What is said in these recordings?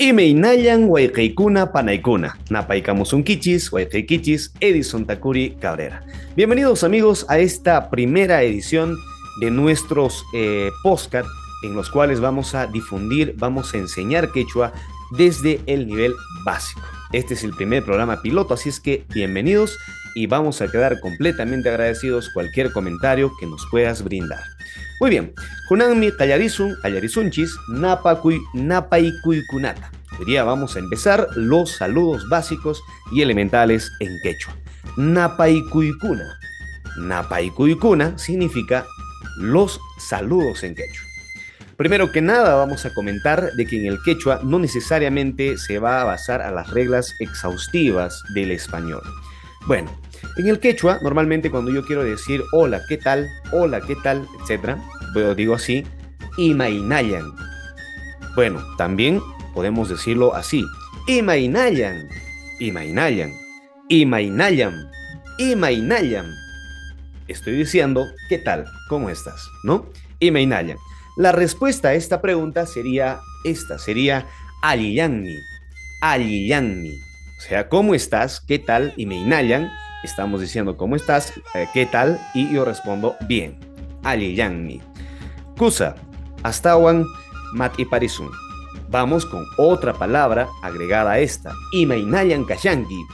Imeinayan Huaycaicuna Panaicuna, Napaicamusunquichis, Huaycaiquichis, Edison Takuri Cabrera. Bienvenidos amigos a esta primera edición de nuestros podcast en los cuales vamos a difundir, vamos a enseñar quechua desde el nivel básico. Este es el primer programa piloto, así es que bienvenidos y vamos a quedar completamente agradecidos cualquier comentario que nos puedas brindar. Muy bien, Junanmi Callarizunchis, Napaikuykunata. Hoy día vamos a empezar los saludos básicos y elementales en quechua. Napaikuykuna. Napaikuykuna significa los saludos en quechua. Primero que nada vamos a comentar de que en el quechua no necesariamente se va a basar a las reglas exhaustivas del español. Bueno, en el quechua, normalmente cuando yo quiero decir hola, ¿qué tal? Hola, ¿qué tal? Etcétera, yo digo así, imainayan. Bueno, también podemos decirlo así, imainayan, imainayan, imainayan, imainayan. Estoy diciendo, ¿qué tal? ¿Cómo estás? ¿No? Imainayan. La respuesta a esta pregunta sería esta, sería aliyanmi, aliyanmi. O sea, ¿cómo estás? ¿Qué tal? Imainayan. Estamos diciendo ¿cómo estás? ¿Qué tal? Y yo respondo bien. Aliyanmi. Kusa, astawan mat iparisun. Vamos con otra palabra agregada a esta. Imainayan kashanki.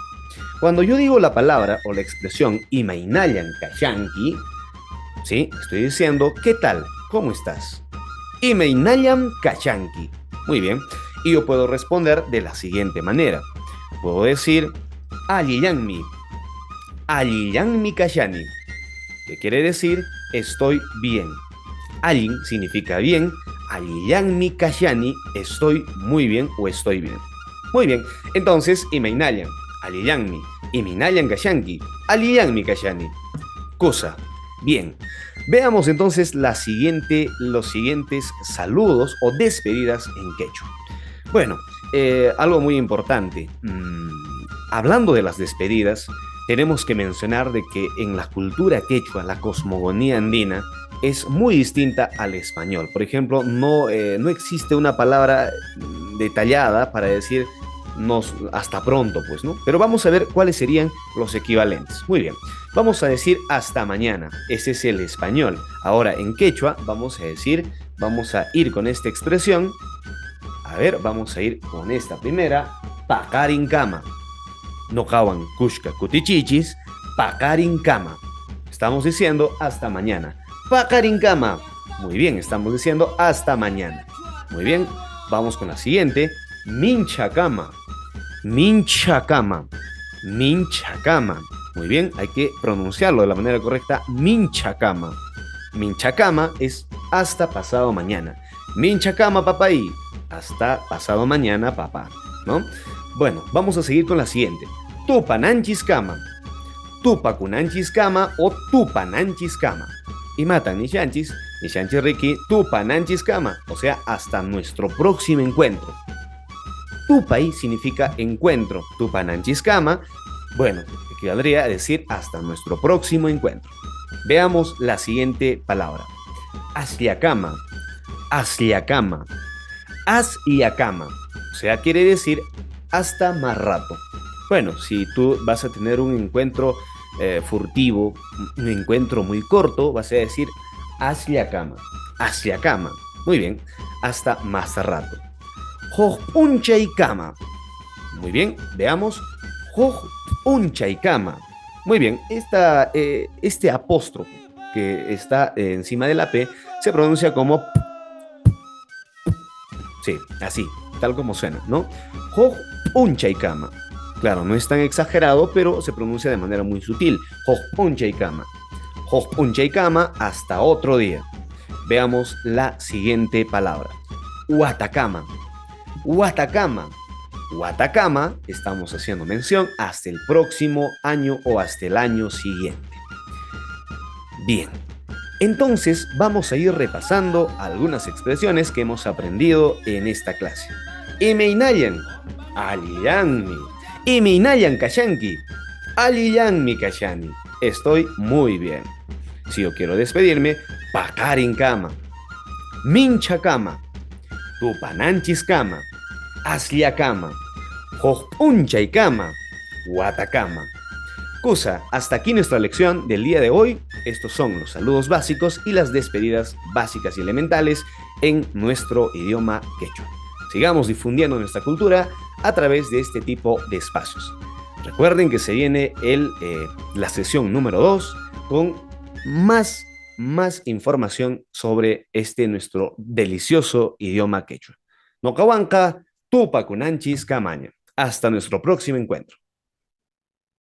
Cuando yo digo la palabra o la expresión imainayan kashanki, ¿sí? Estoy diciendo ¿qué tal? ¿Cómo estás? Imainayan kashanki. Muy bien. Y yo puedo responder de la siguiente manera. Puedo decir aliyanmi. Aliyanmi kashani, que quiere decir estoy bien. Alin significa bien, aliyanmi kashani, estoy muy bien o estoy bien. Muy bien, entonces imainayan, aliyanmi, imainayan kashanki, aliyanmi kashani. Cosa, bien. Veamos entonces los siguientes saludos o despedidas en quechua. Bueno, algo muy importante. Hablando de las despedidas, tenemos que mencionar de que en la cultura quechua, la cosmogonía andina es muy distinta al español. Por ejemplo, no existe una palabra detallada para decir hasta pronto, pues, ¿no? Pero vamos a ver cuáles serían los equivalentes. Muy bien, vamos a decir hasta mañana. Ese es el español. Ahora, en quechua, vamos a ir con esta expresión. A ver, vamos a ir con esta primera. Pacarincama. No kawan kushka kutichichis, pacarincama. Estamos diciendo hasta mañana. Pacarincama. Muy bien, estamos diciendo hasta mañana. Muy bien, vamos con la siguiente. Minchacama. Minchacama. Minchacama. Muy bien, hay que pronunciarlo de la manera correcta. Minchacama. Minchacama es hasta pasado mañana. Minchacama, papay. Hasta pasado mañana, papá. ¿No? Bueno, vamos a seguir con la siguiente. Tupananchiskama. Tupakunanchiskama o tupananchiskama. Y matan ni chanchis riki, tupananchiskama. O sea, hasta nuestro próximo encuentro. Tupay significa encuentro. Tupananchiskama, bueno, equivaldría a decir hasta nuestro próximo encuentro. Veamos la siguiente palabra. Asliakama. Asliakama. Asliakama. O sea, quiere decir hasta más rato. Bueno, si tú vas a tener un encuentro furtivo, un encuentro muy corto, vas a decir hacia cama. Hacia cama. Muy bien, hasta más rato. Jojpuncha y cama. Muy bien, veamos. Jojpuncha y cama. Muy bien, este apóstrofe que está encima de la P se pronuncia como sí, así, tal como suena, ¿no? Jojpuncha y cama. Claro, no es tan exagerado, pero se pronuncia de manera muy sutil. Jojpuncha y cama. Jojpuncha y cama, hasta otro día. Veamos la siguiente palabra. Huatacama. Huatacama. Huatacama, estamos haciendo mención hasta el próximo año o hasta el año siguiente. Bien. Entonces vamos a ir repasando algunas expresiones que hemos aprendido en esta clase. Imeinayan, aliyanmi. Imeinayan kashanki, aliyanmi kashani. Estoy muy bien. Si yo quiero despedirme, pacarincama. Minchacama. Tupananchiskama. Asliakama, Jojpunchaikama, Watakama. Cusa, hasta aquí nuestra lección del día de hoy. Estos son los saludos básicos y las despedidas básicas y elementales en nuestro idioma quechua. Sigamos difundiendo nuestra cultura a través de este tipo de espacios. Recuerden que se viene la sesión número 2 con más información sobre nuestro delicioso idioma quechua. Nocahuanca, Tupac Camaña. Hasta nuestro próximo encuentro.